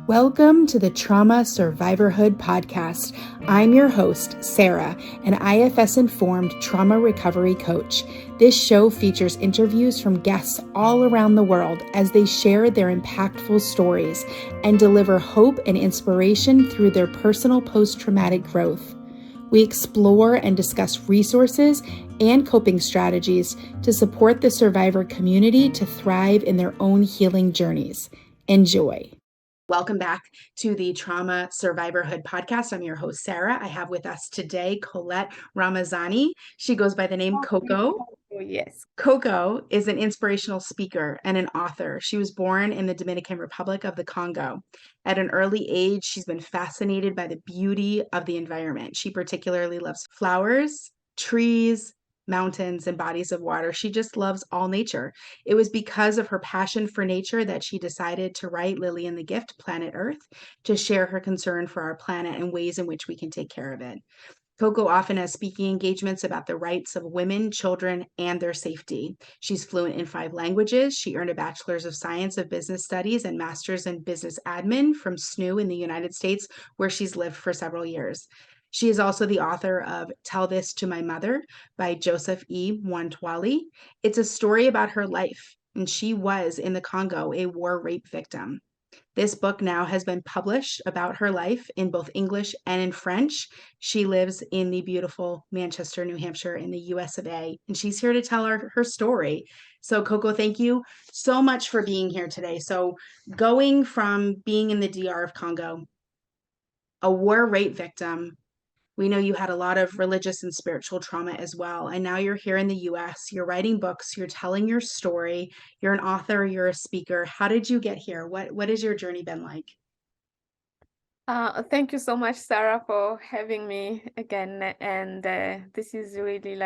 Welcome to the Trauma Survivorhood podcast. I'm your host, Sarah, an IFS-informed trauma recovery coach. This show features interviews from guests all around the world as they share their impactful stories and deliver hope and inspiration through their personal post-traumatic growth. We explore and discuss resources and coping strategies to support the survivor community to thrive in their own healing journeys. Enjoy. Welcome back to the Trauma Survivorhood podcast. I'm your host, Sarah. I have with us today Colette Ramazani. She goes by the name Coco. Oh, yes. Coco is an inspirational speaker and an author. She was born in the Dominican Republic of the Congo. At an early age, she's been fascinated by the beauty of the environment. She particularly loves flowers, trees, mountains, and bodies of water. She just loves all nature. It was because of her passion for nature that she decided to write Lily and the Gift, Planet Earth, to share her concern for our planet and ways in which we can take care of it. Coco often has speaking engagements about the rights of women, children, and their safety. She's fluent in 5 languages. She earned a Bachelor's of Science of Business Studies and Master's in Business Admin from SNU in the United States, where she's lived for several years. She is also the author of Tell This to My Mother by Joseph E. Mwantwali. It's a story about her life, and she was in the Congo a war rape victim. This book now has been published about her life in both English and in French. She lives in the beautiful Manchester, New Hampshire in the US of A, and she's here to tell her story. So Coco, thank you so much for being here today. So going from being in the DR of Congo, a war rape victim, we know you had a lot of religious and spiritual trauma as well. And now you're here in the US, you're writing books, you're telling your story, you're an author, you're a speaker. How did you get here? What has your journey been like? Thank you so much, Sarah, for having me again. And this is really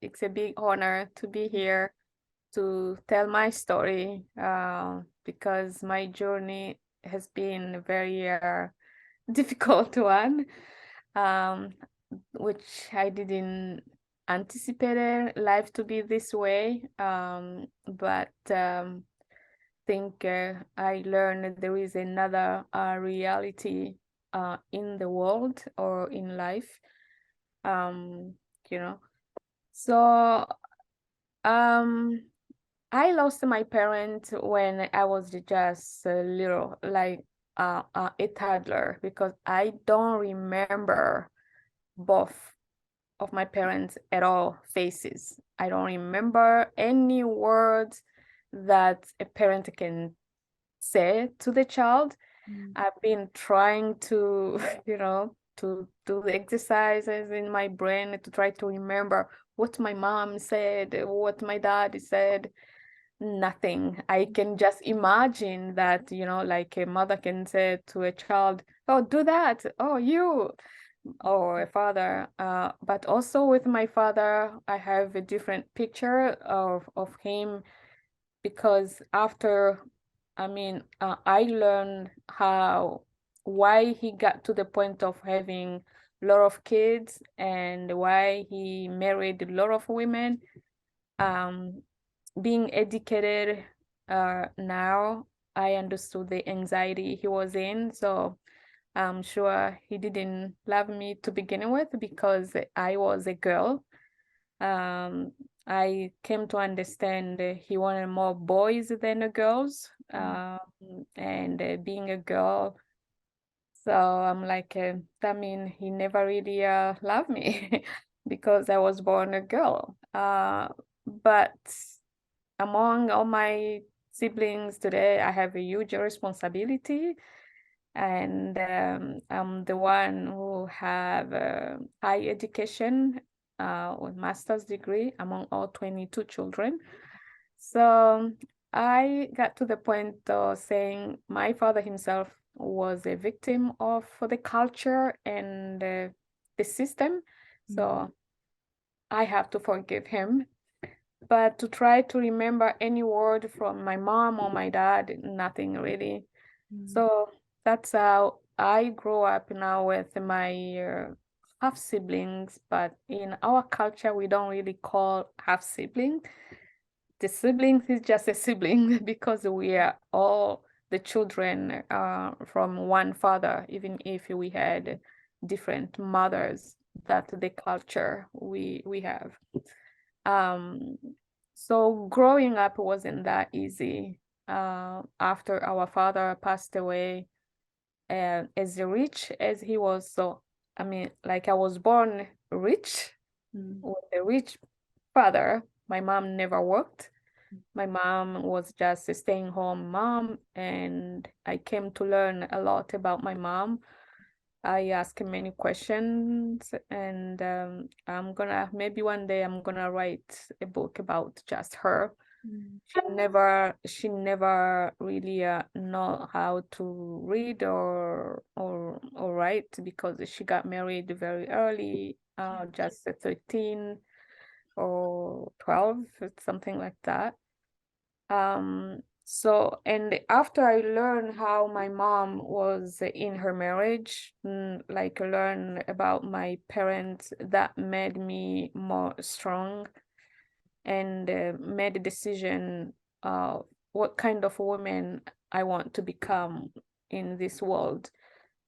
it's a big honor to be here to tell my story because my journey has been a very difficult one, um, which I didn't anticipate life to be this way. But think I learned there is another reality in the world or in life. Um, you know, so I lost my parents when I was just a little, a toddler, because I don't remember both of my parents at all faces. I don't remember any words that a parent can say to the child. I've been trying to, to do the exercises in my brain to try to remember what my mom said, what my dad said. Nothing. I can just imagine that, like a mother can say to a child, "Oh, do that. Oh, you." Or a father. But also with my father, I have a different picture of him because after, I learned why he got to the point of having a lot of kids and why he married a lot of women. Being educated now, I understood the anxiety he was in. So I'm sure he didn't love me to begin with because I was a girl. Um, I came to understand he wanted more boys than girls, and being a girl. So I'm like, that means he never really loved me because I was born a girl. But among all my siblings today, I have a huge responsibility, and I'm the one who have high education with master's degree among all 22 children. So I got to the point of saying my father himself was a victim of the culture and the system. So I have to forgive him. But to try to remember any word from my mom or my dad, nothing really. So that's how I grew up now with my half siblings, but in our culture, we don't really call half sibling. The sibling is just a sibling because we are all the children from one father, even if we had different mothers, that the culture we have. So growing up wasn't that easy. After our father passed away, as rich as he was, so I mean, like I was born rich with a rich father. My mom never worked. My mom was just a staying home mom, and I came to learn a lot about my mom. I asked many questions, and maybe one day I'm gonna write a book about just her. She never really know how to read or write, because she got married very early, just at 13 or 12, something like that. So, and after I learned how my mom was in her marriage, like learn about my parents, that made me more strong, and made a decision of what kind of woman I want to become in this world,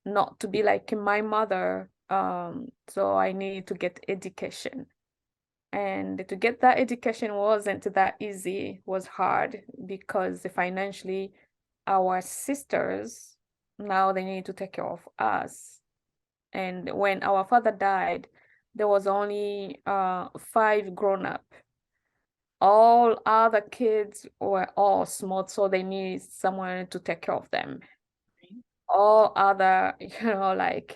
not to be like my mother. So I needed to get education. And to get that education wasn't that easy, was hard, because financially, our sisters, now they need to take care of us. And when our father died, there was only 5 grown up. All other kids were all small, so they need someone to take care of them. All other, like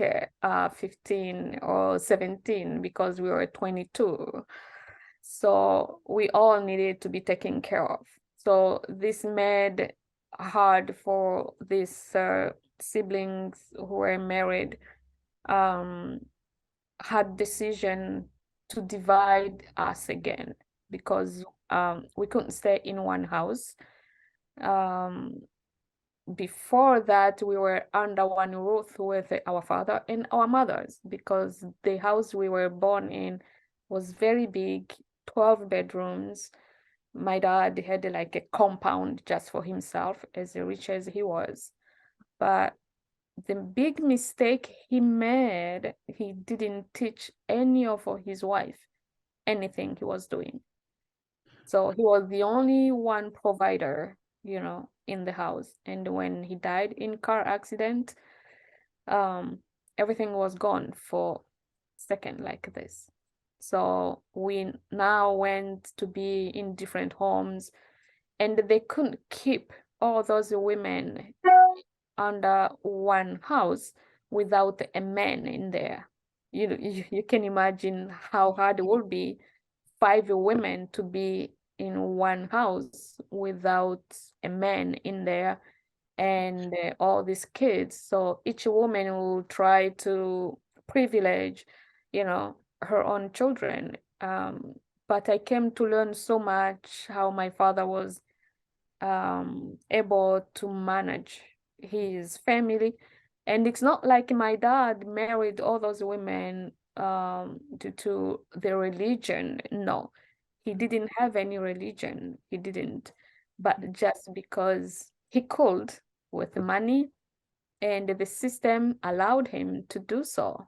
15 or 17, because we were 22. So we all needed to be taken care of. So this made hard for these siblings who were married, um, had decision to divide us again, because we couldn't stay in one house. Um, Before that, we were under one roof with our father and our mothers, because the house we were born in was very big, 12 bedrooms. My dad had like a compound just for himself, as rich as he was. But the big mistake he made, he didn't teach any of his wife anything he was doing. So he was the only one provider, in the house. And when he died in car accident, um, everything was gone for second like this. So we now went to be in different homes, and they couldn't keep all those women under one house without a man in there. You can imagine how hard it would be 5 women to be in one house without a man in there, and all these kids. So each woman will try to privilege, her own children. But I came to learn so much how my father was able to manage his family. And it's not like my dad married all those women due to their religion. No, he didn't have any religion. He didn't. But just because he could with money, and the system allowed him to do so.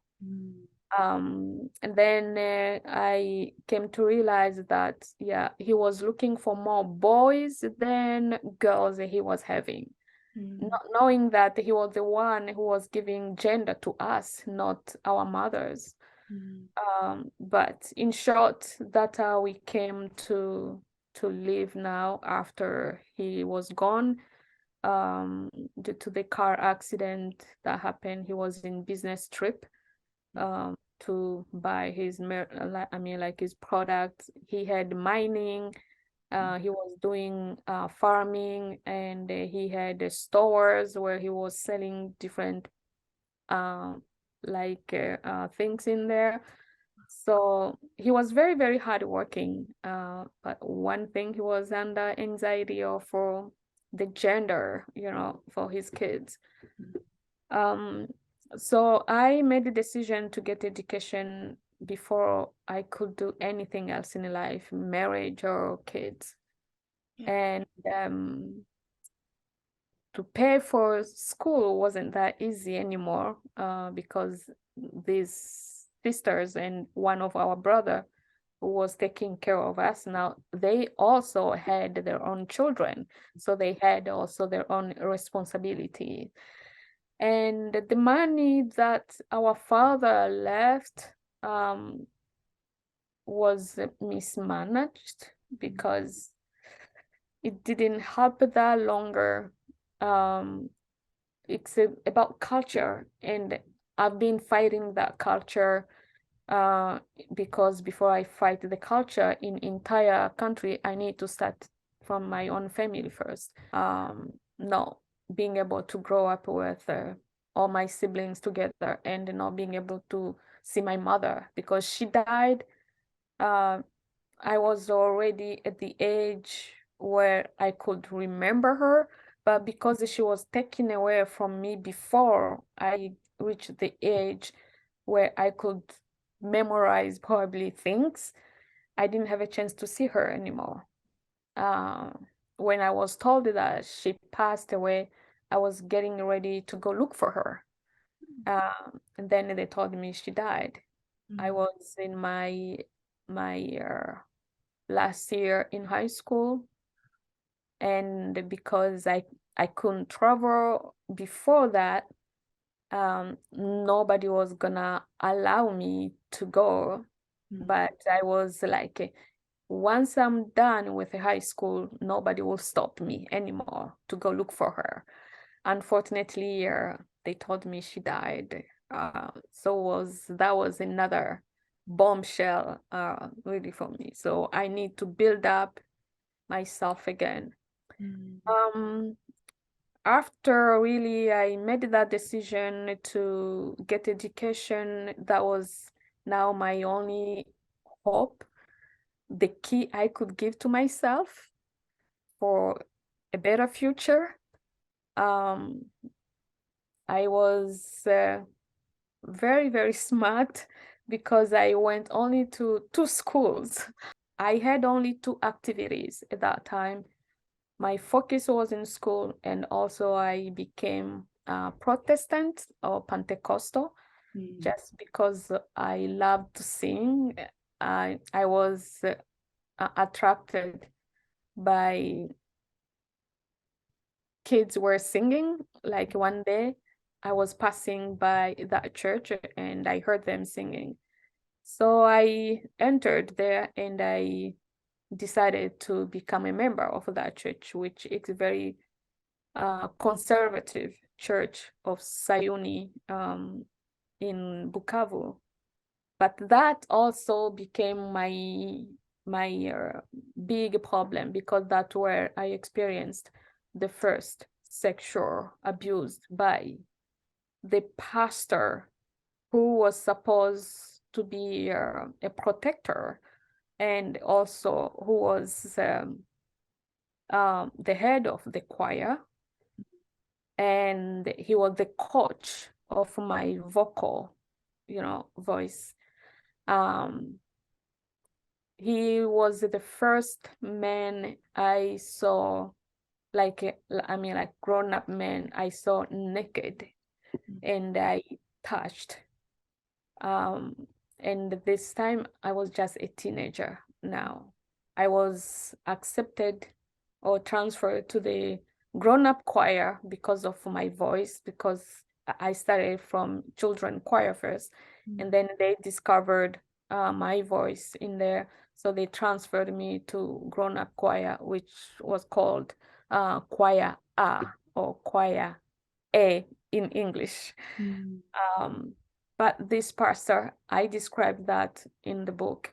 And then I came to realize that, yeah, he was looking for more boys than girls he was having, not knowing that he was the one who was giving gender to us, not our mothers. But in short, that's how we came to live now after he was gone. Due to the car accident that happened, he was in business trip to buy like his products. He had mining, he was doing farming, and he had stores where he was selling different uh, things in there. So he was very, very hardworking. But one thing, he was under anxiety for the gender, for his kids. Um, so I made the decision to get education before I could do anything else in life, marriage or kids. Yeah. And to pay for school wasn't that easy anymore, because these sisters and one of our brother who was taking care of us, now they also had their own children, so they had also their own responsibility. And the money that our father left was mismanaged because it didn't help that longer. It's about culture, and I've been fighting that culture, because before I fight the culture in entire country, I need to start from my own family first. Not being able to grow up with all my siblings together and not being able to see my mother because she died. I was already at the age where I could remember her, but because she was taken away from me before I reached the age where I could memorize probably things, I didn't have a chance to see her anymore. Uh, when I was told that she passed away, I was getting ready to go look for her. And then they told me she died. I was in my last year in high school, and because I couldn't travel before that, nobody was gonna allow me to go. But I was like, once I'm done with high school, nobody will stop me anymore to go look for her. Unfortunately, they told me she died. So that was another bombshell, really for me. So I need to build up myself again. Um, After really I made that decision to get education, that was now my only hope, the key I could give to myself for a better future. Um, I was very, very smart because I went only to two schools. I had only two activities at that time. My focus was in school, and also I became Protestant or Pentecostal just because I loved to sing. I was attracted by kids were singing. Like one day, I was passing by that church and I heard them singing. So I entered there and I decided to become a member of that church, which is a very conservative church of Sayuni in Bukavu. But that also became my big problem because that's where I experienced the first sexual abuse by the pastor who was supposed to be a protector and also who was the head of the choir, and he was the coach of my vocal, voice. Um, he was the first man I saw, like grown-up man I saw naked and I touched. And this time I was just a teenager now. I was accepted or transferred to the grown-up choir because of my voice, because I started from children choir first, and then they discovered my voice in there. So they transferred me to grown-up choir, which was called choir A or choir A in English. But this pastor, I described that in the book,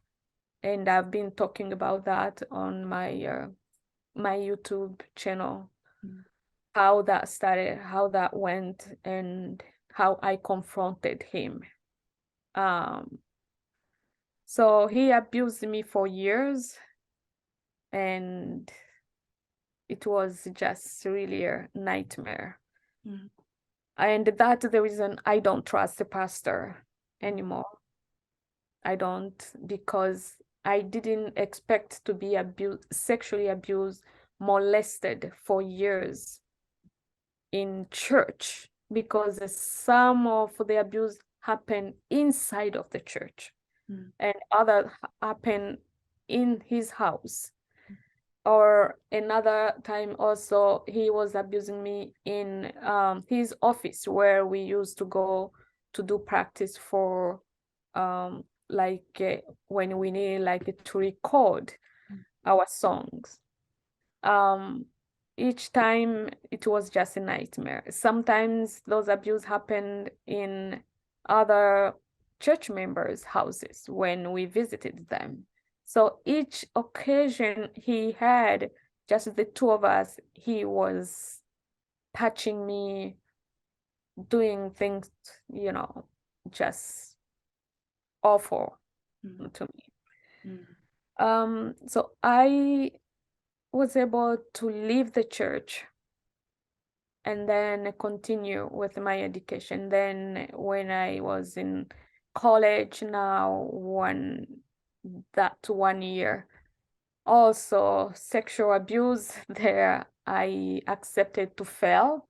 and I've been talking about that on my YouTube channel, how that started, how that went, and how I confronted him. So he abused me for years, and it was just really a nightmare. And that's the reason I don't trust the pastor anymore. I don't, because I didn't expect to be abused, sexually abused, molested for years. in church because some of the abuse happened inside of the church and other happen in his house. Or another time also he was abusing me in his office where we used to go to do practice for when we need to record our songs. Each time it was just a nightmare. Sometimes those abuse happened in other church members' houses when we visited them. So each occasion he had, just the two of us, he was touching me, doing things, just awful to me. So I was able to leave the church and then continue with my education. Then when I was in college now, that 1 year, also sexual abuse there, I accepted to fail.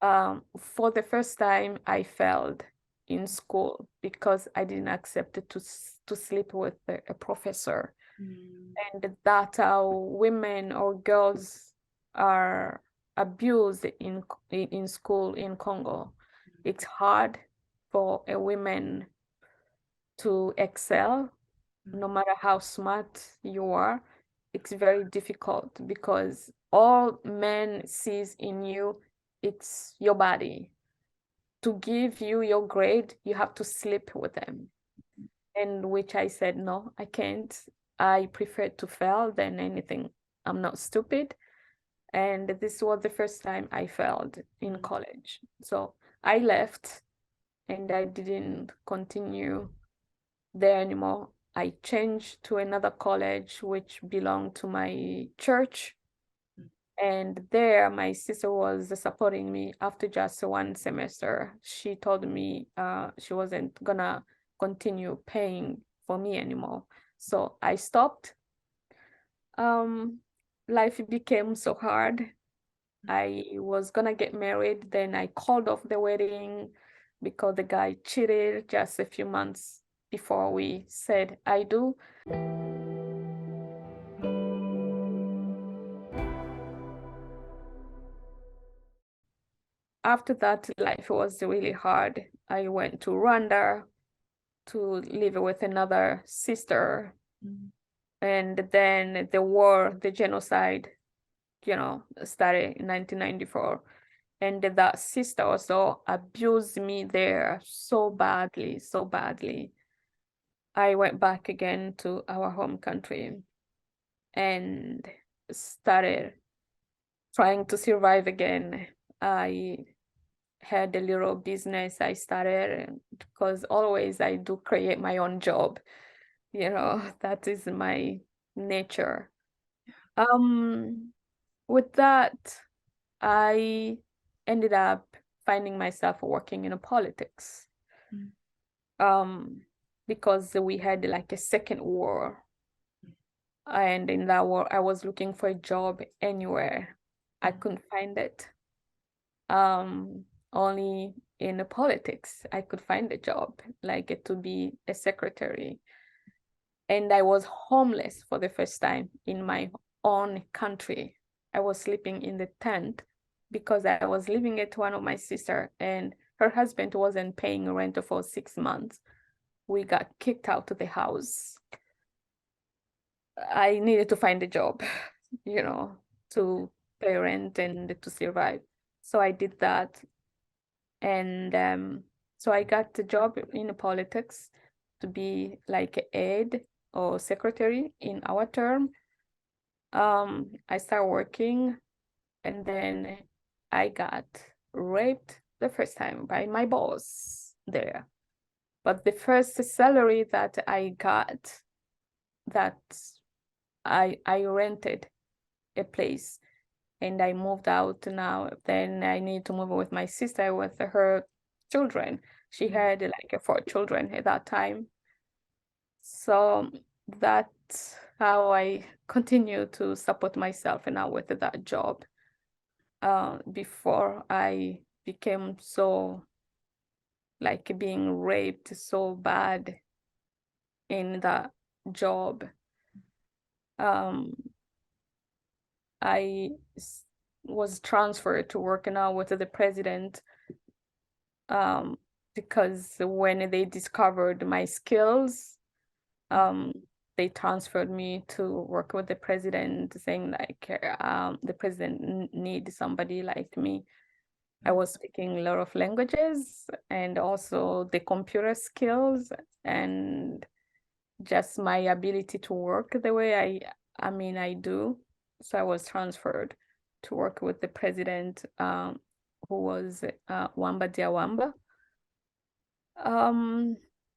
For the first time, I failed in school because I didn't accept to sleep with a professor. And that's how women or girls are abused in school in Congo. It's hard for a woman to excel, no matter how smart you are. It's very difficult because all men sees in you, it's your body. To give you your grade, you have to sleep with them. And which I said, no, I can't. I prefer to fail than anything. I'm not stupid. And this was the first time I failed in college. So I left and I didn't continue there anymore. I changed to another college which belonged to my church. And there my sister was supporting me after just one semester. She told me she wasn't gonna continue paying for me anymore. So I stopped. Life became so hard. I was gonna get married, then I called off the wedding because the guy cheated just a few months before we said I do. After that, life was really hard. I went to Rwanda to live with another sister. And then the war, the genocide, started in 1994. And that sister also abused me there so badly, so badly. I went back again to our home country and started trying to survive again. I had a little business I started because always I do create my own job. That is my nature. With that, I ended up finding myself working in politics. Because we had like a second war. And in that war, I was looking for a job anywhere. I couldn't find it. Only in the politics, I could find a job, like to be a secretary. And I was homeless for the first time in my own country. I was sleeping in the tent because I was living at one of my sister and her husband wasn't paying rent for 6 months. We got kicked out of the house. I needed to find a job, to pay rent and to survive. So I did that. And so I got the job in politics to be like aide or secretary in our term. I started working and then I got raped the first time by my boss there. But the first salary that I got, that I rented a place and I moved out now. Then I need to move with my sister with her children. She had like 4 children at that time. So that's how I continue to support myself now with that job. before I became so like being raped so bad in the job. Um, I was transferred to work now with the president because when they discovered my skills, um, they transferred me to work with the president, saying like the president needs somebody like me. I was speaking a lot of languages and also the computer skills and just my ability to work the way I do. So I was transferred to work with the president, who was Wamba Diawamba.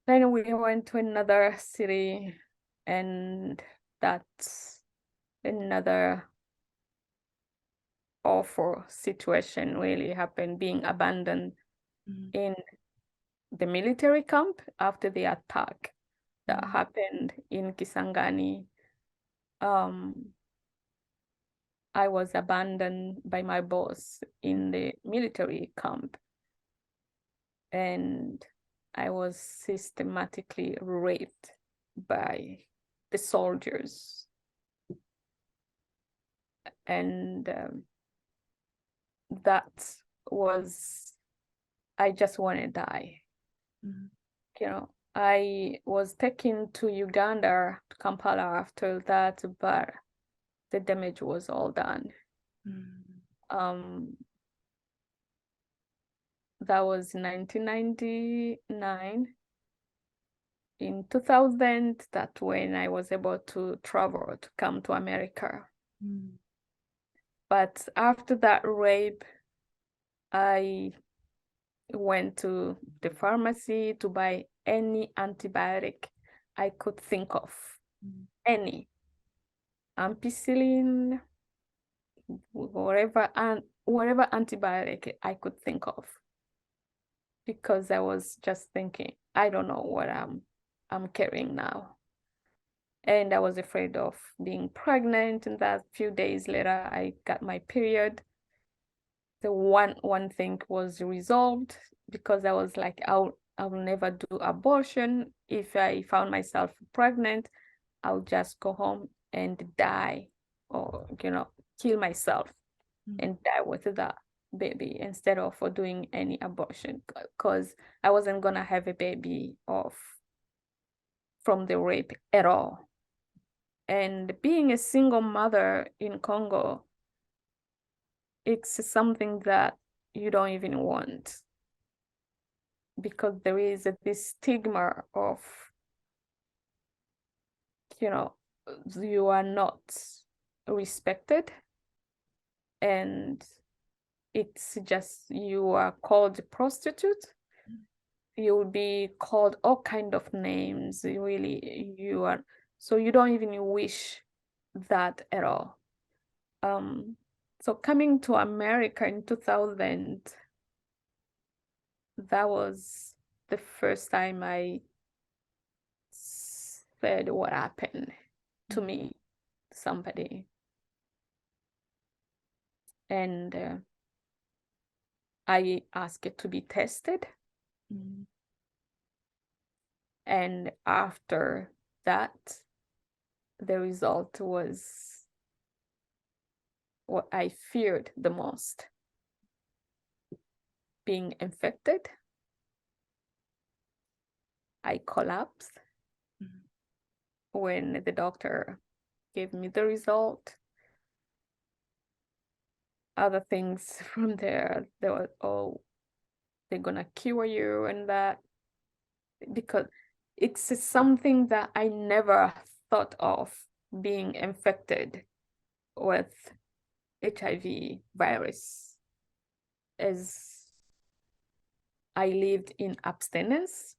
Then we went to another city, and that's another awful situation really happened, being abandoned in the military camp after the attack that happened in Kisangani. I was abandoned by my boss in the military camp, and I was systematically raped by the soldiers. And that was, I just want to die. You know, I was taken to Uganda, to Kampala after that, but the damage was all done. That was 1999. In 2000, that's when I was able to travel to come to America. But after that rape, I went to the pharmacy to buy any antibiotic I could think of. Any. Ampicillin, whatever antibiotic I could think of. Because I was just thinking, I don't know what I'm carrying now. And I was afraid of being pregnant, and that few days later I got my period. The one thing was resolved because I was like, I'll never do abortion. If I found myself pregnant, I'll just go home and die, or kill myself and die with the baby instead of doing any abortion, because I wasn't gonna have a baby from the rape at all. And being a single mother in Congo, it's something that you don't even want, because there is this stigma of, you are not respected, and it's just you are called a prostitute. You will be called all kind of names. So you don't even wish that at all. So coming to America in 2000, that was the first time I said what happened to me, somebody. And I asked it to be tested. And after that, the result was what I feared the most: being infected. I collapsed when the doctor gave me the result. Other things from there, they were, they're gonna cure you and that, because it's something that I never thought of, being infected with HIV virus, as I lived in abstinence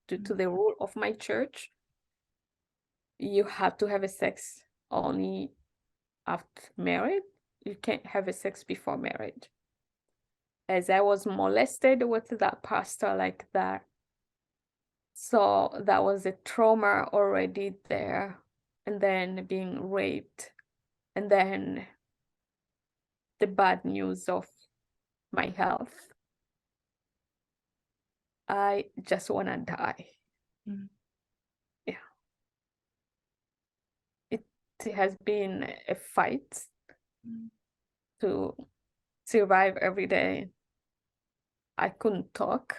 due to the rule of my church. You have to have a sex only after marriage. You can't have a sex before marriage. As I was molested with that pastor like that, so that was a trauma already there, and then being raped, and then the bad news of my health, I just want to die. Mm. Yeah. It has been a fight Mm. to survive every day. I couldn't talk.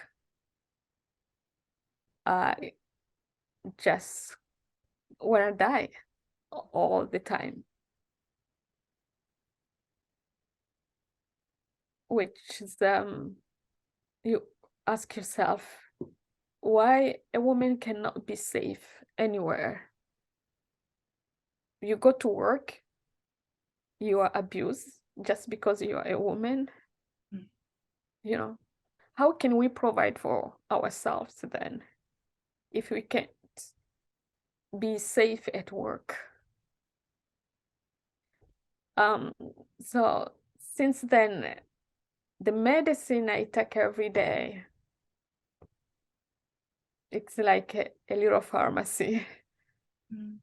I just want to die all the time, which is, you ask yourself why a woman cannot be safe anywhere. You go to work, you are abused just because you are a woman. Mm. You know, how can we provide for ourselves then if we can't be safe at work? So since then, the medicine I take every day, it's like a little pharmacy. Mm.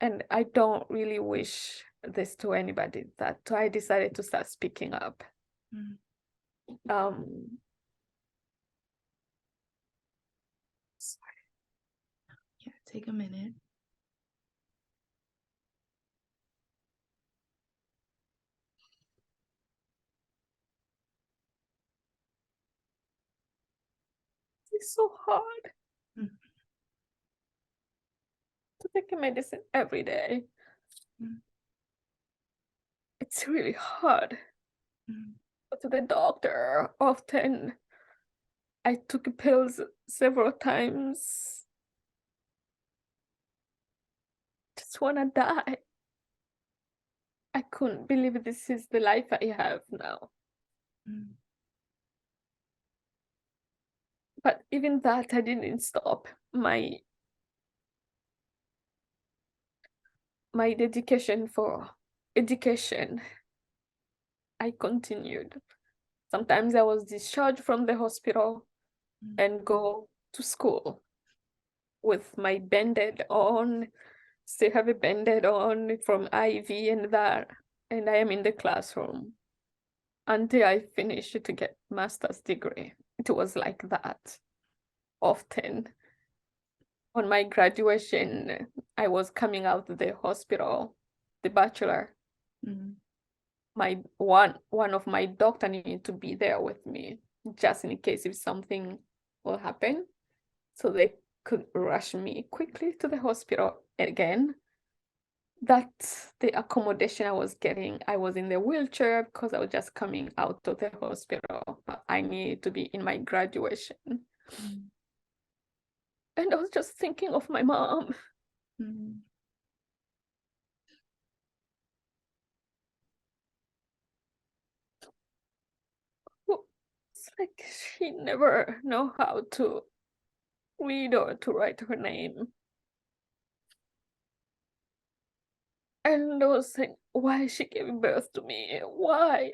And I don't really wish this to anybody, that I decided to start speaking up. Mm. Um, Yeah, take a minute. it's so hard Mm. to take a medicine every day. Mm. It's really hard. Mm. Go to the doctor often. I took pills several times. Just wanna die. I couldn't believe this is the life I have now. Mm. But even that, I didn't stop my dedication for education. I continued. Sometimes I was discharged from the hospital Mm. and go to school with my bandage on, still have a bandage on from IV and that, and I am in the classroom until I finished to get master's degree. It was like that often. On my graduation, I was coming out of the hospital, the bachelor. Mm. My one of my doctor needed to be there with me just in case if something will happen, so they could rush me quickly to the hospital again. That's the accommodation I was getting. I was in the wheelchair because I was just coming out of the hospital. I needed to be in my graduation. Mm. And I was just thinking of my mom. Mm. It's like she never know how to read or to write her name. And I was like, why she gave birth to me? Why?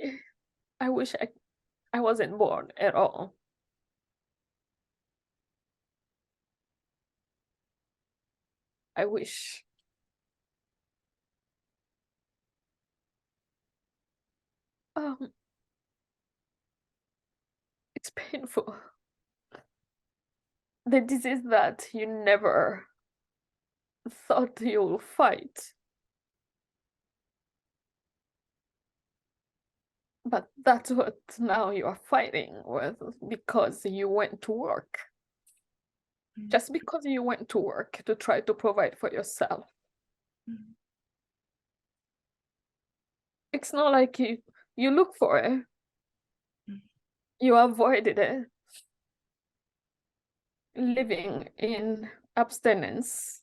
I wish I wasn't born at all. I wish. Um, it's painful. The disease that you never thought you'll fight. But that's what now you are fighting with because you went to work. Mm. Just because you went to work to try to provide for yourself. Mm. It's not like you look for it. Mm. You avoided it. Living in abstinence.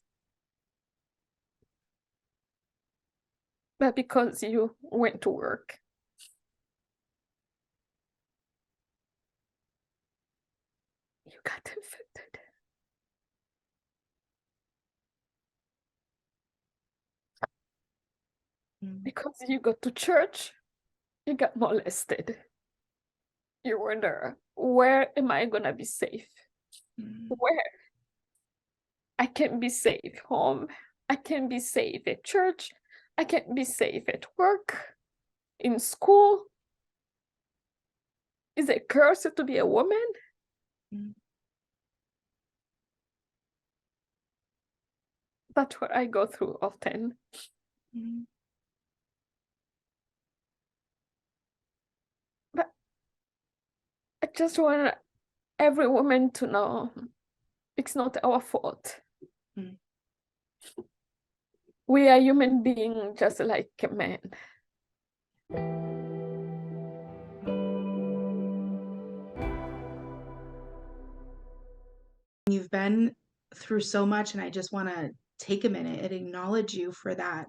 But because you went to work. You got infected. Mm. Because you go to church, you got molested. You wonder, where am I gonna be safe? Mm. Where? I can be safe home. I can be safe at church. I can't be safe at work, in school. Is it a curse to be a woman? Mm. That's what I go through often. Mm. But I just want every woman to know it's not our fault. Mm. We are human beings just like a man. You've been through so much, and I just want to take a minute and acknowledge you for that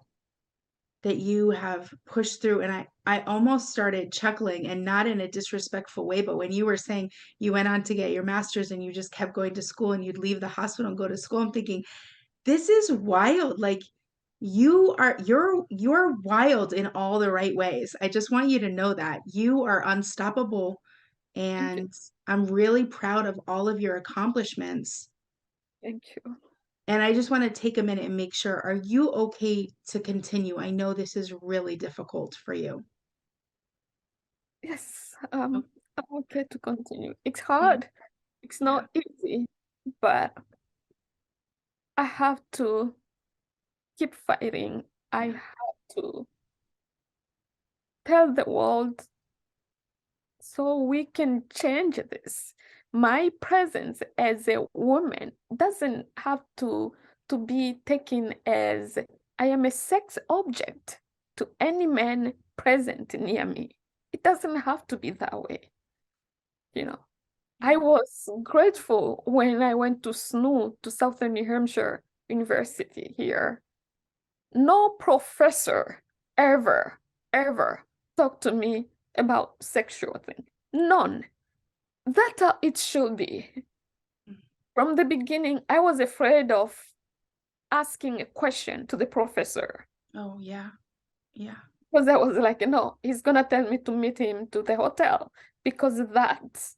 you have pushed through. And I almost started chuckling, and not in a disrespectful way, but when you were saying you went on to get your master's and you just kept going to school and you'd leave the hospital and go to school, I'm thinking, this is wild. Like you're wild in all the right ways. I just want you to know that you are unstoppable, Thank you. and I'm really proud of all of your accomplishments. Thank you. And I just want to take a minute and make sure, are you okay to continue? I know this is really difficult for you. Yes, Oh, I'm okay to continue. It's yeah, hard. It's yeah, not easy, but I have to keep fighting. I yeah. have to tell the world so we can change this. My presence as a woman doesn't have to be taken as I am a sex object to any man present near me. It doesn't have to be that way, you know. I Yeah. was grateful when I went to SNU, to Southern New Hampshire University here. No professor ever, ever talked to me about sexual thing. None. That's how it should be. Mm. From the beginning, I was afraid of asking a question to the professor Oh, yeah, yeah. because I was like, no, he's gonna tell me to meet him to the hotel because that's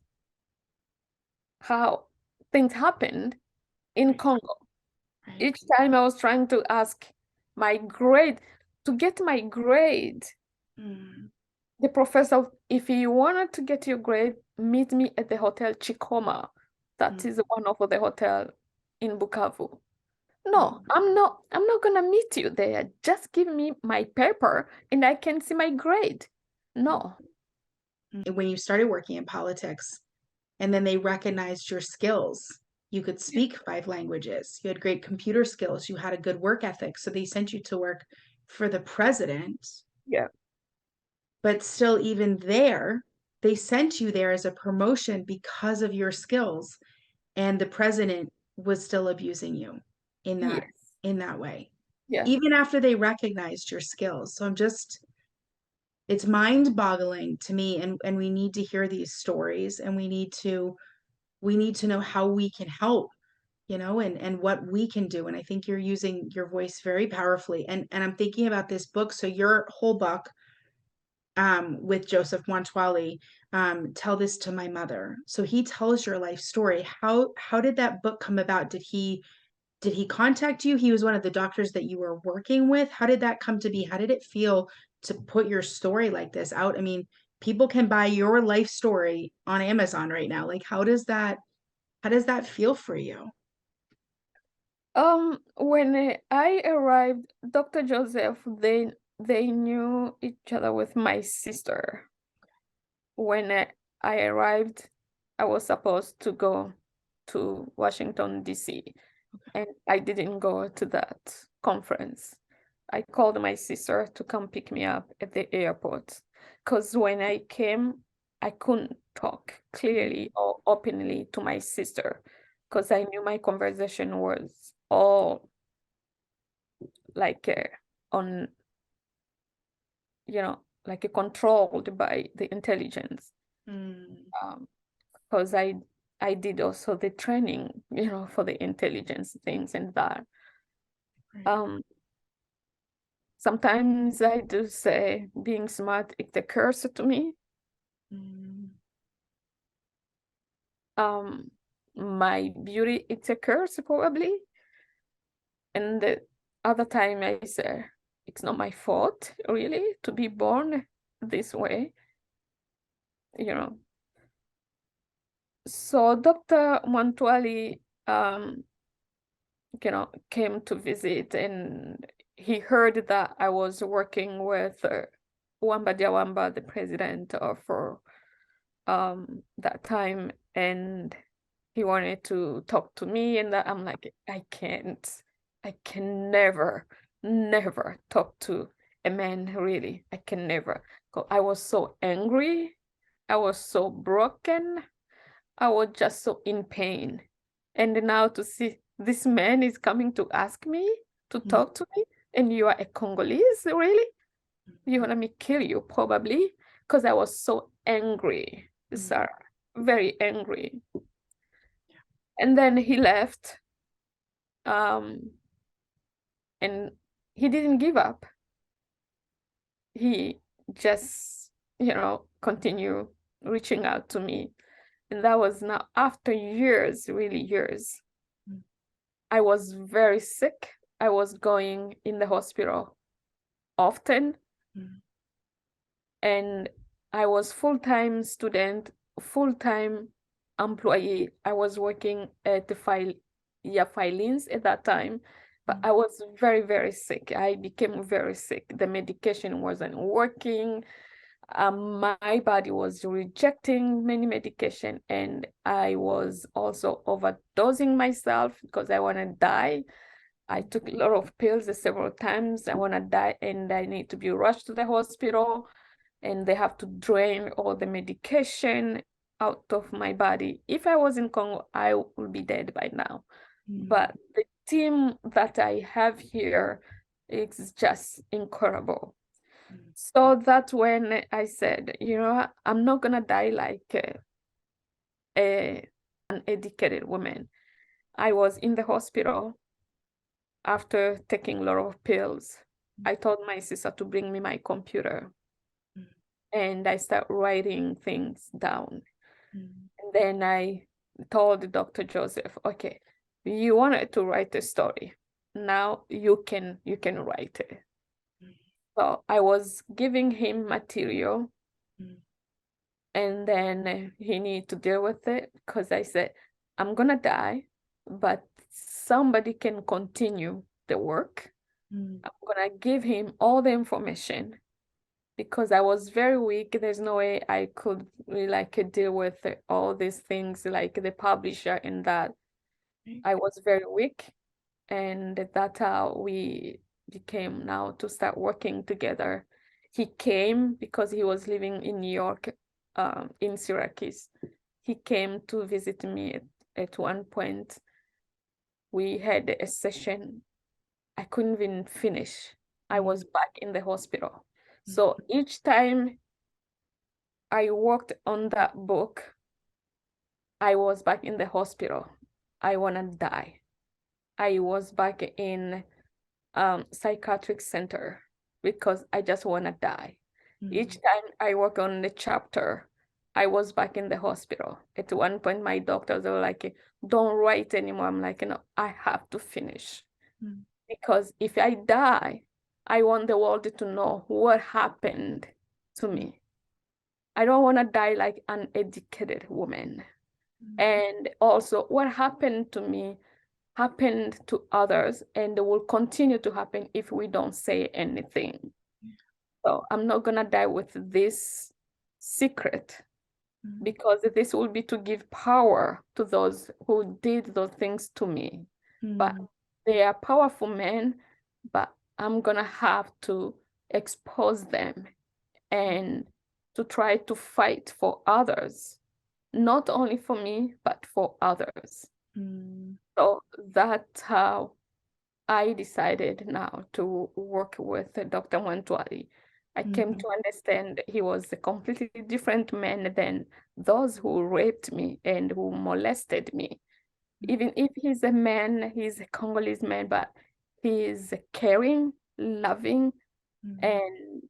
how things happened in Right, Congo. right. Each time I was trying to ask my grade, to get my grade, Mm, the professor, if you wanted to get your grade, meet me at the Hotel Chikoma. That mm, is one of the hotel in Bukavu. No, mm, I'm not gonna meet you there. Just give me my paper and I can see my grade. mm, No. mm. When you started working in politics, and then they recognized your skills. You could speak 5 languages. You had great computer skills. You had a good work ethic. So they sent you to work for the president. Yeah. But still, even there, they sent you there as a promotion because of your skills. And the president was still abusing you in that Yes. in that way, Yeah. even after they recognized your skills. So I'm just, it's mind-boggling to me, and we need to hear these stories, and we need to know how we can help, and what we can do. And I think you're using your voice very powerfully. And I'm thinking about this book. So your whole book, with Joseph Montwali, Tell This to My Mother. So he tells your life story. How did that book come about? Did he contact you? He was one of the doctors that you were working with. How did that come to be? How did it feel to put your story like this out? I mean, people can buy your life story on Amazon right now. Like, how does that feel for you? When I arrived, Dr. Joseph, they knew each other with my sister. When I arrived, I was supposed to go to Washington, D.C., and I didn't go to that conference. I called my sister to come pick me up at the airport because when I came, I couldn't talk clearly or openly to my sister because I knew my conversation was all like on, like controlled by the intelligence. Mm, Um, because I did also the training, for the intelligence things and that. right. Um, Sometimes I do say being smart is a curse to me. Mm, Um, my beauty it's a curse probably. And the other time I say it's not my fault, really, to be born this way, you know. So Dr. Montwali, came to visit, and he heard that I was working with Wamba Diawamba, the president of that time, and he wanted to talk to me, and that I'm like, I can never talk to a man, really. I can never. 'Cause I was so angry. I was so broken. I was just so in pain. And now to see this man is coming to ask me to Mm, talk to me, and you are a Congolese, really? You want me kill you, probably? Because I was so angry, Sarah, very angry. And then he left, um, and he didn't give up. He just, continue reaching out to me. And that was now after years, really years. mm, I was very sick. I was going in the hospital often, mm, and I was full-time student, full-time employee. I was working at the filings at that time, but I was very, very sick. I became very sick. The medication wasn't working. My body was rejecting many medication, and I was also overdosing myself because I want to die. I took a lot of pills several times. I want to die, and I need to be rushed to the hospital, and they have to drain all the medication out of my body. If I was in Congo, I would be dead by now. But the team that I have here is just incredible. So that's when I said, I'm not gonna die like an educated woman. I was in the hospital after taking a lot of pills. I told my sister to bring me my computer, and I start writing things down. And then I told Dr. Joseph, okay, you wanted to write a story. Now you can write it. So I was giving him material, and then he need to deal with it, because I said, I'm gonna die, but somebody can continue the work. I'm gonna give him all the information, because I was very weak. There's no way I could really deal with all these things, like the publisher and that. I was very weak, and that's how we became now to start working together. He came because he was living in New York, in Syracuse. He came to visit me at one point. We had a session. I couldn't even finish. I was back in the hospital. So each time I worked on that book, I was back in the hospital. I want to die. I was back in psychiatric center because I just want to die. Each time I work on the chapter, I was back in the hospital. At one point, my doctors were like, don't write anymore. I'm like, no, I have to finish. Because if I die, I want the world to know what happened to me. I don't want to die like an educated woman. And also, what happened to me happened to others, and it will continue to happen if we don't say anything. So I'm not gonna die with this secret, because this will be to give power to those who did those things to me. But they are powerful men, but I'm gonna have to expose them and to try to fight for others, not only for me, but for others. So that's how I decided now to work with Dr. Mwantwali. I came to understand he was a completely different man than those who raped me and who molested me. Even if he's a man, he's a Congolese man, but he is caring, loving, and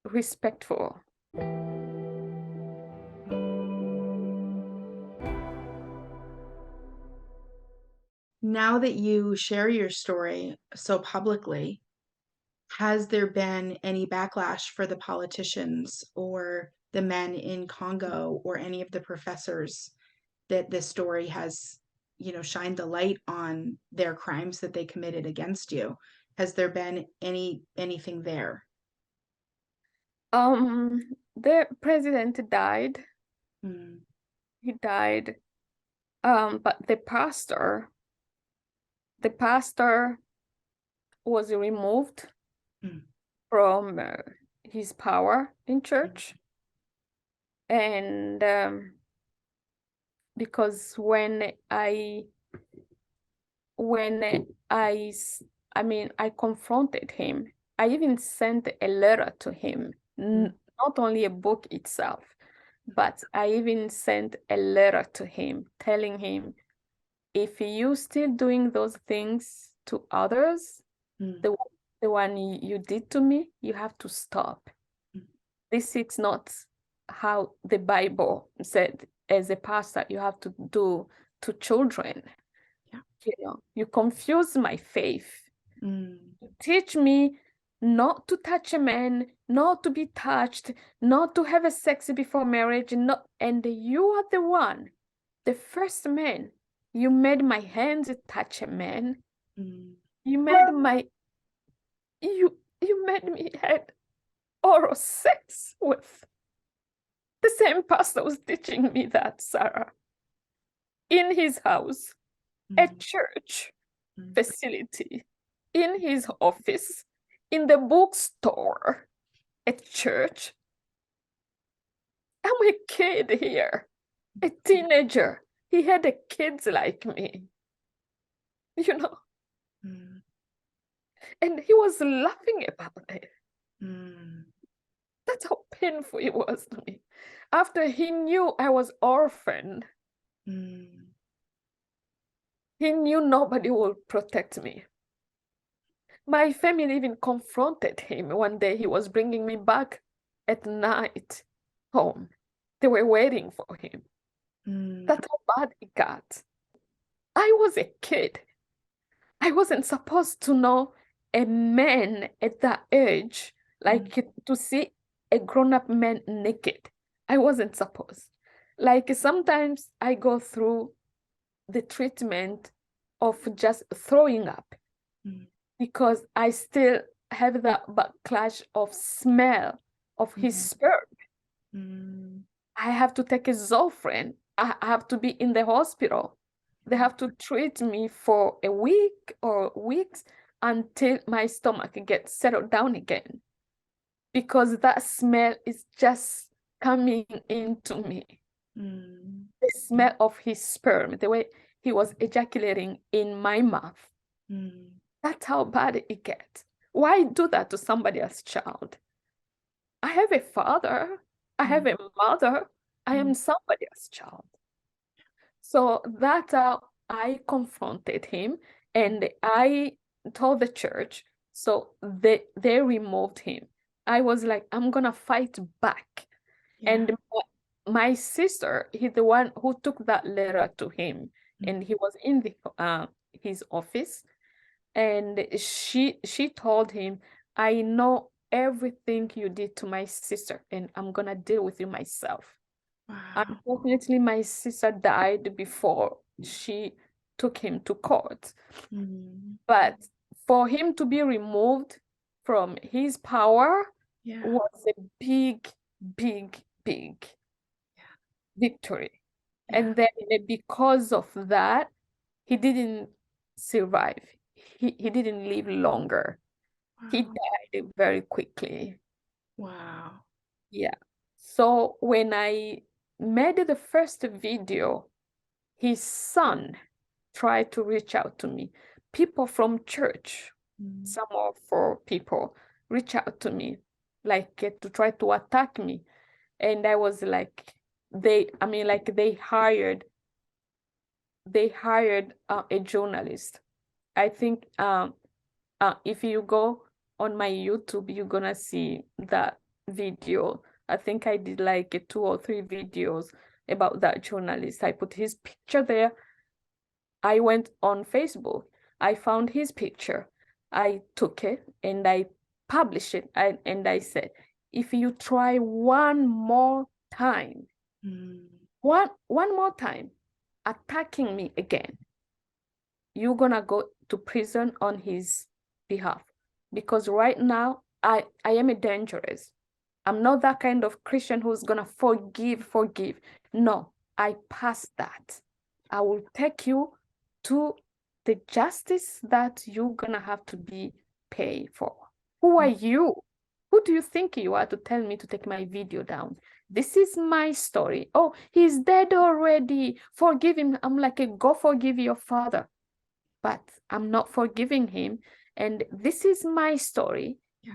respectful. Now that you share your story so publicly, Has there been any backlash for the politicians or the men in Congo or any of the professors that this story has, shined the light on their crimes that they committed against you? Has there been anything there? The president died. Mm, He died. But the pastor was removed mm, from his power in mm, church. And because when I confronted him, I even sent a letter to him, mm, not only a book itself, but I even sent a letter to him telling him, if you still doing those things to others, mm, the one you did to me, you have to stop. mm. This is not how the Bible said as a pastor you have to do to children. Yeah. You confuse my faith. Mm, Teach me not to touch a man, not to be touched, not to have a sex before marriage, and you are the one, the first man. You made my hands touch a man. mm, You made my you made me had oral sex with the same pastor was teaching me that, Sarah, in his house, at mm, church mm, facility, in his office, in the bookstore, at church. I'm a kid here, a teenager. He had a kids like me, you know, mm, and he was laughing about it. mm, That's how painful it was to me. After he knew I was orphaned, mm, he knew nobody would protect me. My family even confronted him one day. He was bringing me back at night home. They were waiting for him. mm, That's how bad it got. I was a kid. I wasn't supposed to know a man at that age, mm, like to see a grown-up man naked. I wasn't supposed. Like sometimes I go through the treatment of just throwing up mm, because I still have that backlash of smell of his mm, sperm. mm, I have to take a Zofran. I have to be in the hospital. They have to treat me for a week or weeks until my stomach gets settled down again because that smell is just coming into me. mm, The smell of his sperm, the way he was ejaculating in my mouth. mm, That's how bad it gets. Why do that to somebody else's child? I have a father, I mm, have a mother, I mm, am somebody else's child. So that's how I confronted him and I told the church. So they removed him. I was like, I'm gonna fight back. yeah. And my sister, he's the one who took that letter to him, Mm, and he was in his office, and she told him, I know everything you did to my sister, and I'm gonna deal with you myself. wow. Unfortunately, my sister died before she took him to court. Mm, But for him to be removed from his power yeah. was a big, big, big victory. Yeah. And then because of that, he didn't survive. He didn't live longer. He Wow. died very quickly. Wow. Yeah. So when I made the first video, his son tried to reach out to me. People from church, Mm, some of our people, reach out to me, like to try to attack me. And I was like, they hired a journalist. I think if you go on my YouTube, you're gonna see that video. I think I did like 2 or 3 videos about that journalist. I put his picture there. I went on Facebook. I found his picture. I took it and I published it. And I said, if you try one more time, one more time attacking me again, you're gonna go to prison on his behalf. Because right now, I am a dangerous. I'm not that kind of Christian who's gonna forgive. No, I passed that. I will take you to the justice that you're gonna have to be paid for. Who are you? Who do you think you are to tell me to take my video down? This is my story. Oh, he's dead already. Forgive him. I'm like, go forgive your father. But I'm not forgiving him. And this is my story. Yeah.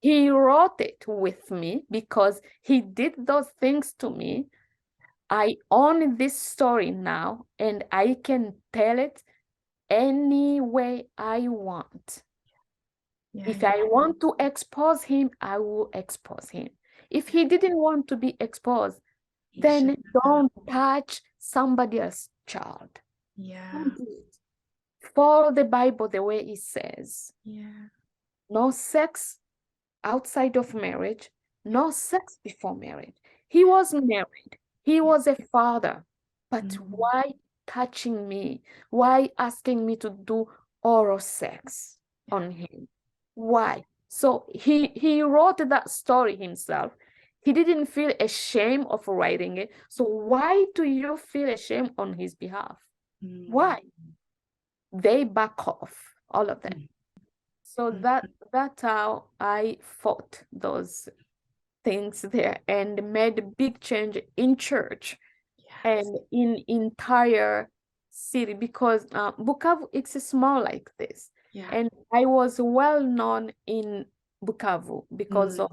He wrote it with me because he did those things to me. I own this story now, and I can tell it any way I want. Yeah, If I want to expose him, I will expose him. If he didn't want to be exposed, then don't touch somebody else's child. Yeah. Don't do it. Follow the Bible the way it says. Yeah. No sex outside of marriage, no sex before marriage. He was married. He was a father. But why touching me? Why asking me to do oral sex on him? Why? So he wrote that story himself. He didn't feel ashamed of writing it. So why do you feel ashamed on his behalf? Why? They back off, all of them. So that's how I fought those things there and made a big change in church and in entire city, because Bukavu, it's small like this. And I was well known in Bukavu because of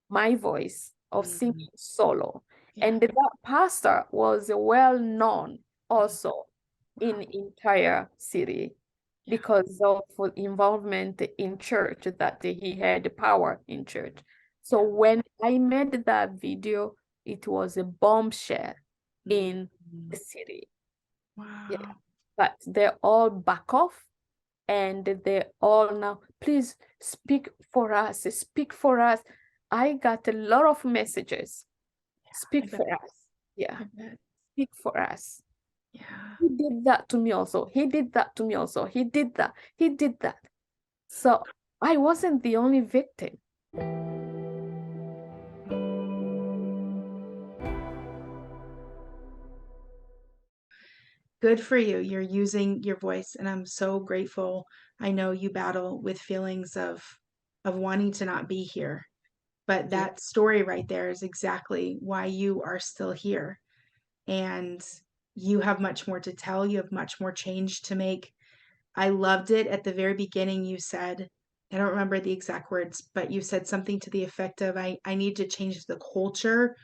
my voice of singing solo. And that pastor was well known also in entire city because of involvement in church, that he had power in church. So when I made that video, it was a bombshell in the city. Wow. Yeah. But they all back off, and they all now, please speak for us, speak for us. I got a lot of messages. Speak for us. Yeah. Speak for us. Yeah. He did that to me also. He did that to me also. He did that. He did that. So I wasn't the only victim. Good for you. You're using your voice, and I'm so grateful. I know you battle with feelings of wanting to not be here, but that story right there is exactly why you are still here. And you have much more to tell. You have much more change to make. I loved it at the very beginning. You said, I don't remember the exact words, but you said something to the effect of, I need to change the culture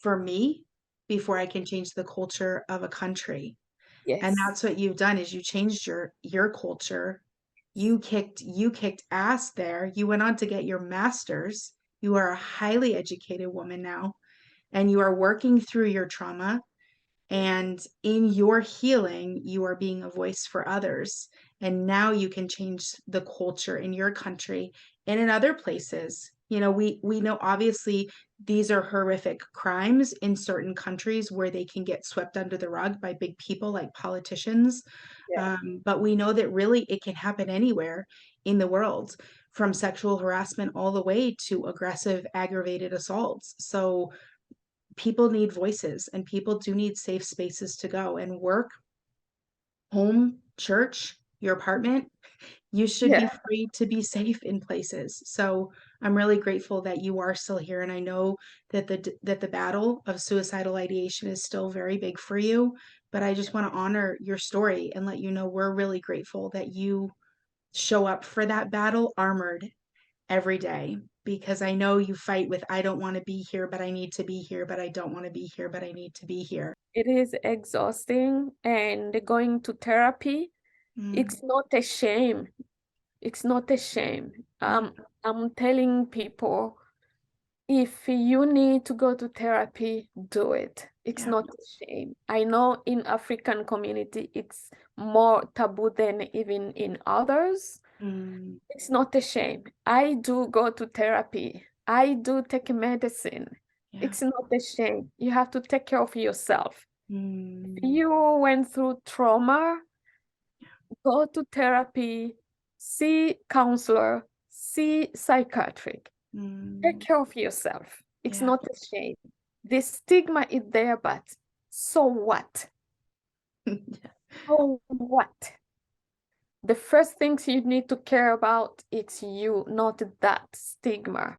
for me before I can change the culture of a country. And Yes. that's what you've done, is you changed your culture. You kicked ass there. You went on to get your master's. You are a highly educated woman now, and you are working through your trauma. And in your healing, you are being a voice for others. And now you can change the culture in your country and in other places. You know, we know obviously these are horrific crimes in certain countries where they can get swept under the rug by big people like politicians. But we know that really it can happen anywhere in the world, from sexual harassment all the way to aggressive, aggravated assaults. So people need voices, and people do need safe spaces to go and work, home, church, your apartment. You should be free to be safe in places. So I'm really grateful that you are still here. And I know that the battle of suicidal ideation is still very big for you. But I just want to honor your story and let you know we're really grateful that you show up for that battle armored every day, because I know you fight with, I don't want to be here, but I need to be here, but I don't want to be here, but I need to be here. It is exhausting, and going to therapy, it's not a shame. It's not a shame. I'm telling people, if you need to go to therapy, do it. It's not a shame. I know in African community, it's more taboo than even in others. Mm. It's not a shame. I do go to therapy. I do take medicine. Yeah. It's not a shame. You have to take care of yourself. If Mm. you went through trauma, go to therapy, see counselor, see psychiatric. Take Mm. care of yourself. It's Yeah. not a shame. The stigma is there, but so what? So what? The first things you need to care about, it's you, not that stigma.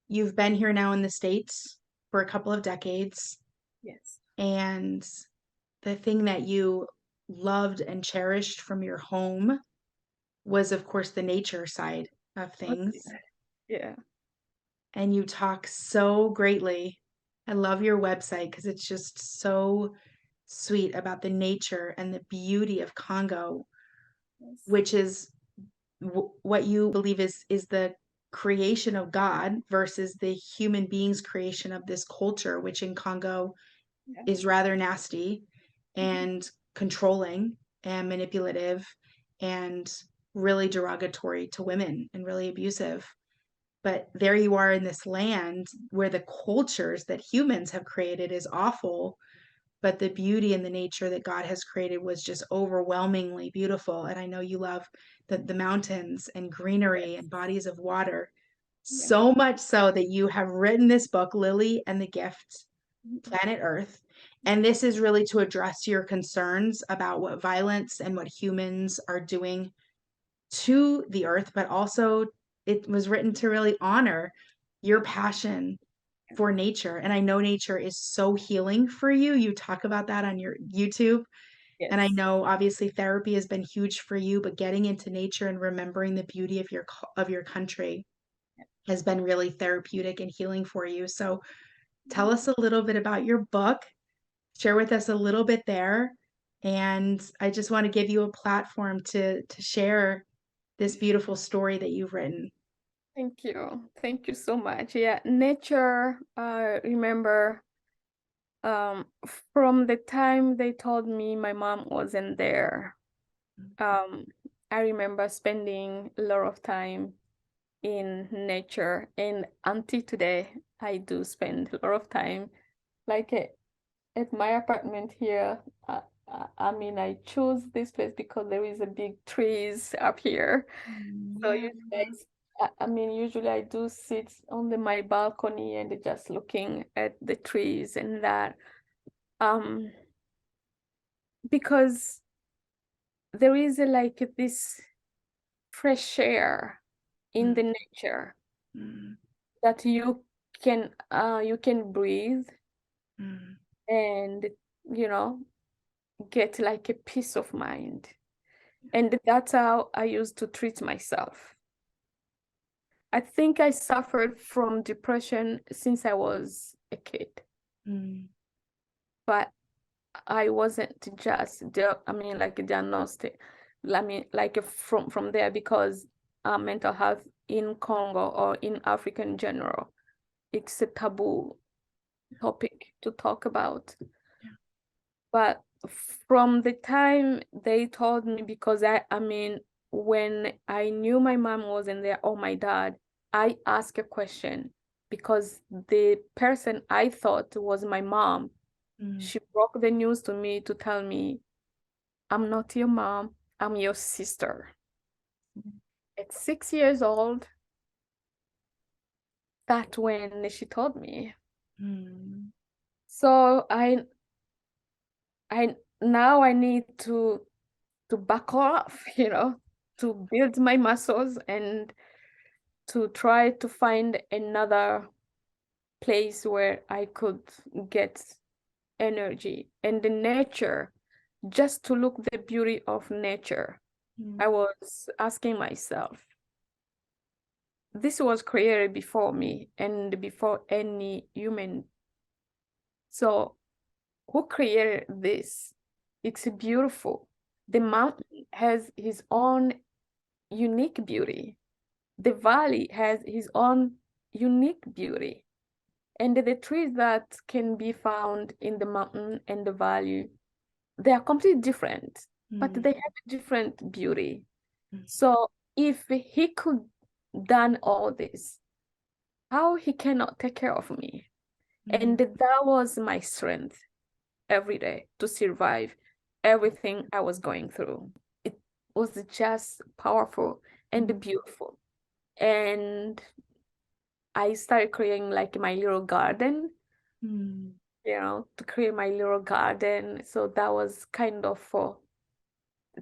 You've been here now in the States for a couple of decades, Yes. and the thing that you loved and cherished from your home was, of course, the nature side of Oh, things. yeah. And you talk so greatly. I love your website because it's just so sweet about the nature and the beauty of Congo, Yes. which is what you believe is the creation of God versus the human being's creation of this culture, which in Congo Yeah. is rather nasty Mhm. and controlling and manipulative and really derogatory to women and really abusive. But there you are in this land where the cultures that humans have created is awful, but the beauty and the nature that God has created was just overwhelmingly beautiful. And I know you love the mountains and greenery and bodies of water, Yeah. so much so that you have written this book, Lily and the Gift, Mhm. Planet Earth. And this is really to address your concerns about what violence and what humans are doing to the earth, but also it was written to really honor your passion for nature. And I know nature is so healing for you. You talk about that on your YouTube. And I Yes. know obviously therapy has been huge for you, but getting into nature and remembering the beauty of your country has been really therapeutic and healing for you. So tell us a little bit about your book. Share with us a little bit there. And I just want to give you a platform to share this beautiful story that you've written. Thank you. Thank you so much. Yeah, nature, remember, um, from the time they told me my mom wasn't there, um, I remember spending a lot of time in nature. And until today, I do spend a lot of time, like at my apartment here. I mean, I chose this place because there is a big trees up here. So Yeah. usually I mean, usually I do sit on my balcony and just looking at the trees and that. Um, because there is like this fresh air in Mm, the nature mm, that you can breathe mm, and you know get like a peace of mind. And that's how I used to treat myself. I think I suffered from depression since I was a kid, mm, but I wasn't just I mean like diagnosed. I mean like from there because mental health in Congo or in Africa in general, it's a taboo topic to talk about. yeah. But from the time they told me, because I mean, when I knew my mom wasn't there or my dad, I asked a question because the person I thought was my mom, Mm, she broke the news to me to tell me, I'm not your mom, I'm your sister. At 6 years old, that's when she told me. mm, So I now I need to back off, to build my muscles and to try to find another place where I could get energy and the nature, just to look the beauty of nature. I mm, was asking myself, this was created before me and before any human. So who created this? It's beautiful. The mountain has his own unique beauty. The valley has his own unique beauty. And the trees that can be found in the mountain and the valley, they are completely different, but they have a different beauty. So if he could done all this, how he cannot take care of me? And that was my strength every day to survive everything I was going through. It was just powerful and beautiful. And I started creating like my little garden, to create my little garden. So that was kind of for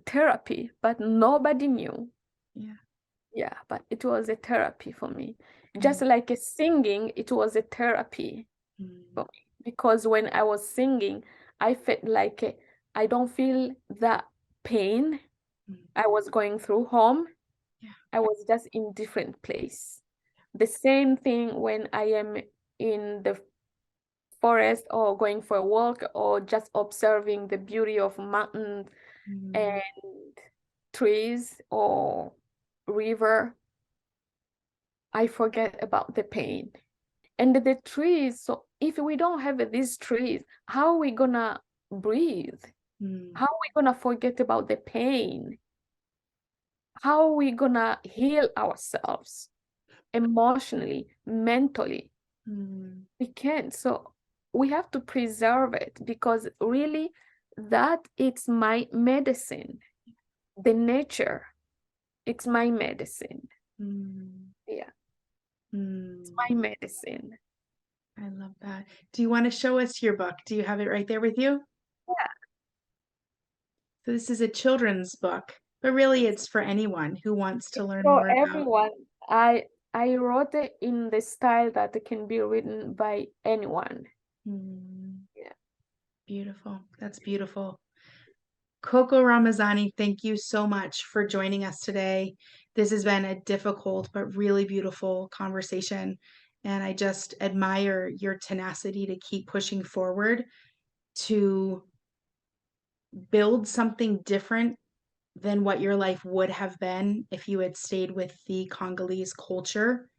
therapy, but nobody knew. Yeah, but it was a therapy for me. Just like a singing, it was a therapy for me. Because when I was singing, I felt like I don't feel that pain I was going through home. I was just in different place. The same thing when I am in the forest or going for a walk or just observing the beauty of mountains and trees or river, I forget about the pain. And the trees, so if we don't have these trees, how are we gonna breathe? How are we gonna forget about the pain? How are we gonna heal ourselves emotionally, mentally? We can't. So we have to preserve it because really that it's my medicine. The nature, it's my medicine. Yeah, it's my medicine. I love that. Do you want to show us your book? Do you have it right there with you? Yeah. So this is a children's book, but really it's for anyone who wants to learn For more about. everyone, I wrote it in the style that it can be written by anyone. Yeah. Beautiful. That's beautiful. Coco Ramazani, thank you so much for joining us today. This has been a difficult but really beautiful conversation. And I just admire your tenacity to keep pushing forward to build something different than what your life would have been if you had stayed with the Congolese culture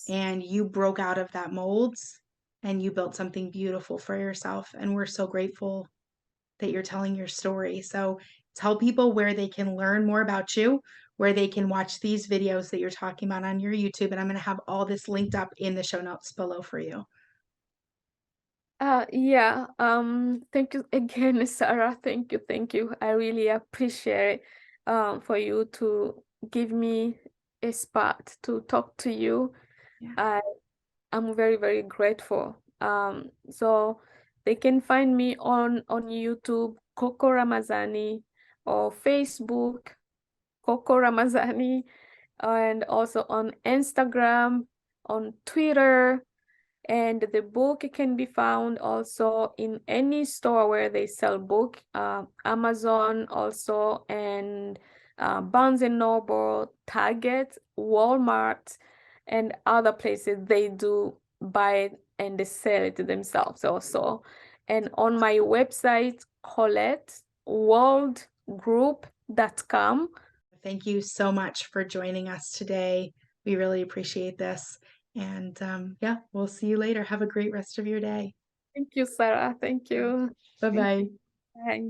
and you broke out of that molds and you built something beautiful for yourself. And we're so grateful that you're telling your story. So tell people where they can learn more about you, where they can watch these videos that you're talking about on your YouTube. And I'm going to have all this linked up in the show notes below for you. Yeah, thank you again, Sarah. Thank you. I really appreciate for you to give me a spot to talk to you. Yeah. I'm very, very grateful. So they can find me on YouTube, Coco Ramazani, or Facebook, Coco Ramazani, and also on Instagram, on Twitter. And the book can be found also in any store where they sell book, Amazon also, and Barnes and Noble, Target, Walmart, and other places they do buy it and they sell it themselves also. And on my website, Colette, worldgroup.com. Thank you so much for joining us today. We really appreciate this. And yeah, we'll see you later. Have a great rest of your day. Thank you, Sarah. Thank you. Bye-bye. Bye.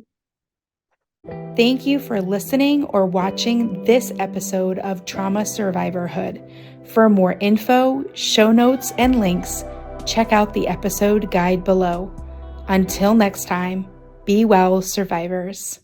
Thank you for listening or watching this episode of Trauma Survivorhood. For more info, show notes, and links, check out the episode guide below. Until next time, be well, survivors.